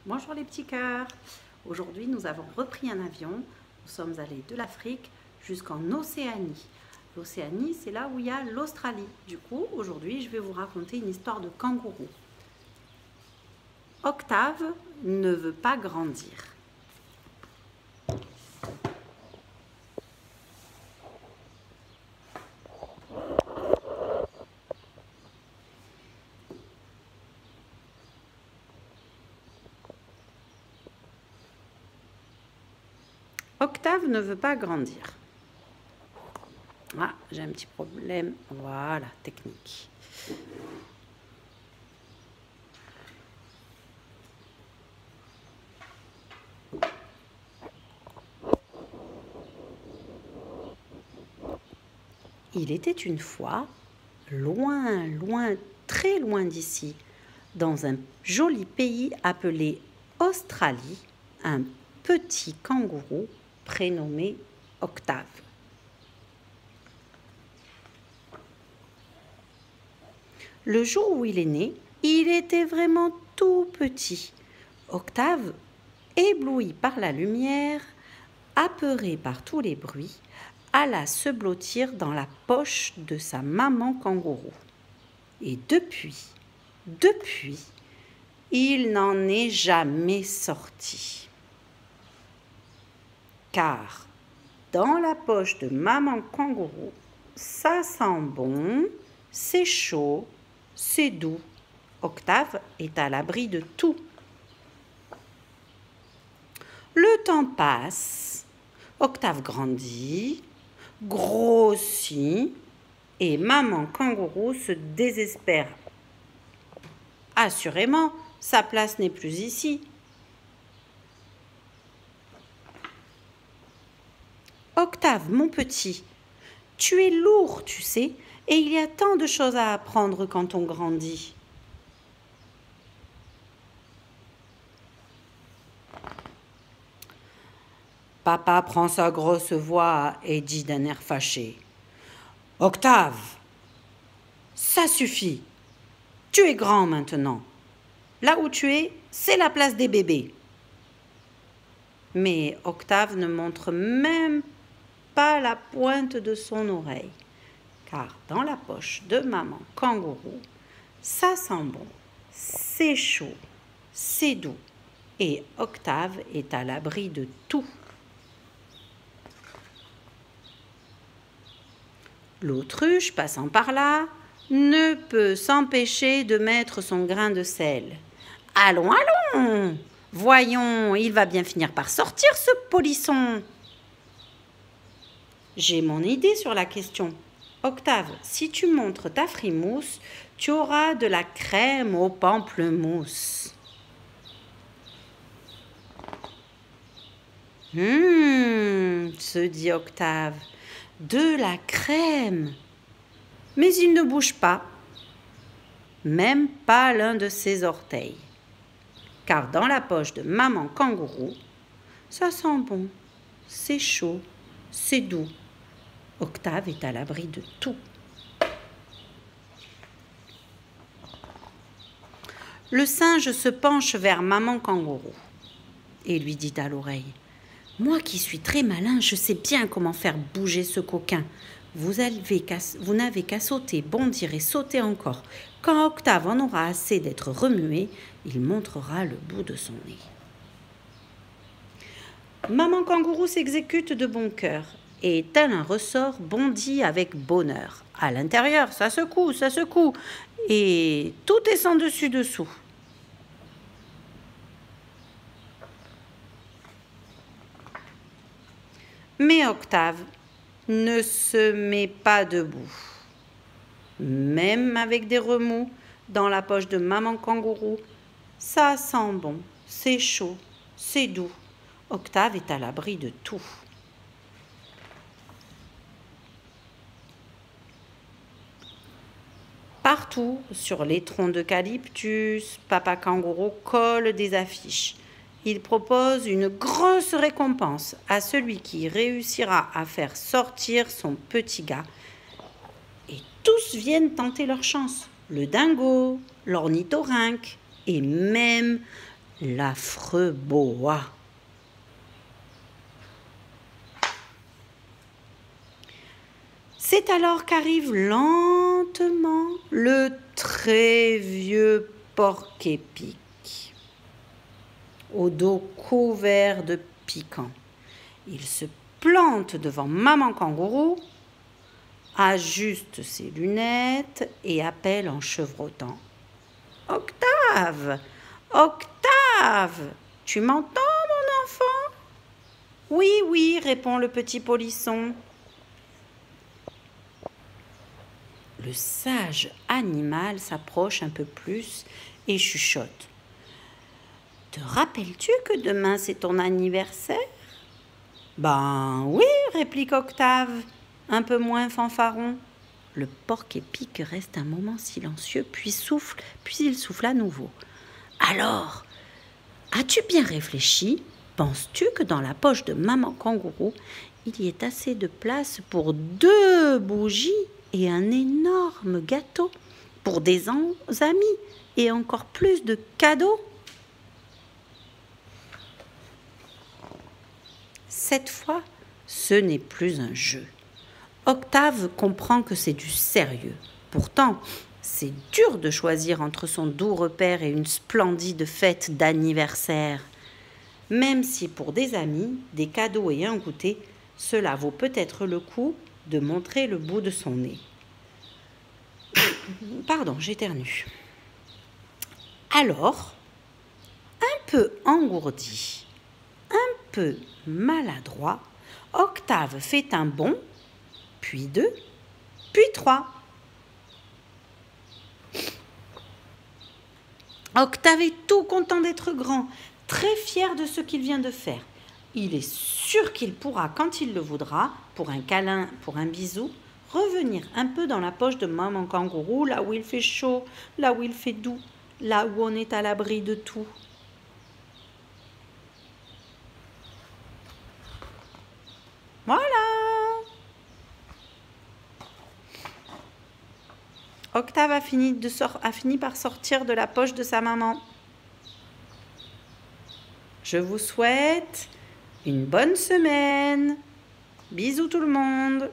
Bonjour les petits cœurs. Aujourd'hui, nous avons repris un avion. Nous sommes allés de l'Afrique jusqu'en Océanie. L'Océanie, c'est là où il y a l'Australie. Du coup, aujourd'hui, je vais vous raconter une histoire de kangourou. Octave ne veut pas grandir. Octave ne veut pas grandir. Ah, j'ai un petit problème. Voilà, technique. Il était une fois, loin, loin, très loin d'ici, dans un joli pays appelé Australie, un petit kangourou prénommé Octave. Le jour où il est né, il était vraiment tout petit. Octave, ébloui par la lumière, apeuré par tous les bruits, alla se blottir dans la poche de sa maman kangourou. Et depuis, il n'en est jamais sorti. Car dans la poche de maman kangourou, ça sent bon, c'est chaud, c'est doux. Octave est à l'abri de tout. Le temps passe, Octave grandit, grossit et maman kangourou se désespère. Assurément, sa place n'est plus ici. Octave, mon petit, tu es lourd, tu sais, et il y a tant de choses à apprendre quand on grandit. Papa prend sa grosse voix et dit d'un air fâché. « Octave, ça suffit. Tu es grand maintenant. Là où tu es, c'est la place des bébés. » Mais Octave ne montre même pas la pointe de son oreille, car dans la poche de maman kangourou, ça sent bon, c'est chaud, c'est doux, et Octave est à l'abri de tout. L'autruche, passant par là, ne peut s'empêcher de mettre son grain de sel. « Allons, allons! Voyons, il va bien finir par sortir, ce polisson !» J'ai mon idée sur la question. Octave, si tu montres ta frimousse, tu auras de la crème au pamplemousse. Se dit Octave, de la crème. Mais il ne bouge pas, même pas l'un de ses orteils. Car dans la poche de maman kangourou, ça sent bon, c'est chaud, c'est doux. Octave est à l'abri de tout. Le singe se penche vers maman kangourou et lui dit à l'oreille: « Moi qui suis très malin, je sais bien comment faire bouger ce coquin. Vous n'avez qu'à sauter, bondir et sauter encore. Quand Octave en aura assez d'être remué, il montrera le bout de son nez. » Maman kangourou s'exécute de bon cœur et, tel un ressort, bondit avec bonheur. À l'intérieur, ça secoue, et tout est sans dessus-dessous. Mais Octave ne se met pas debout. Même avec des remous dans la poche de maman kangourou, ça sent bon, c'est chaud, c'est doux. Octave est à l'abri de tout. Partout, sur les troncs d'eucalyptus, papa kangourou colle des affiches. Il propose une grosse récompense à celui qui réussira à faire sortir son petit gars. Et tous viennent tenter leur chance. Le dingo, l'ornithorynque et même l'affreux boa. C'est alors qu'arrive lentement le très vieux porc-épic, au dos couvert de piquants. Il se plante devant maman kangourou, ajuste ses lunettes et appelle en chevrotant. « Octave! Octave! Tu m'entends, mon enfant ?»« Oui, oui, répond le petit polisson. Le sage animal s'approche un peu plus et chuchote. « Te rappelles-tu que demain c'est ton anniversaire ?»« Ben oui, réplique Octave, un peu moins fanfaron. » Le porc-épic reste un moment silencieux, puis il souffle à nouveau. « Alors, as-tu bien réfléchi ? Penses-tu que dans la poche de maman kangourou, il y ait assez de place pour 2 bougies et un énorme gâteau, pour des amis et encore plus de cadeaux ? » Cette fois, ce n'est plus un jeu. Octave comprend que c'est du sérieux. Pourtant, c'est dur de choisir entre son doux repère et une splendide fête d'anniversaire. Même si pour des amis, des cadeaux et un goûter, cela vaut peut-être le coup de montrer le bout de son nez. Pardon, j'éternue. Alors, un peu engourdi, un peu maladroit, Octave fait un bond, puis 2, puis 3. Octave est tout content d'être grand, très fier de ce qu'il vient de faire. Il est sûr qu'il pourra, quand il le voudra, pour un câlin, pour un bisou, revenir un peu dans la poche de maman kangourou, là où il fait chaud, là où il fait doux, là où on est à l'abri de tout. Voilà. Octave a fini par sortir de la poche de sa maman. Je vous souhaite une bonne semaine. Bisous tout le monde.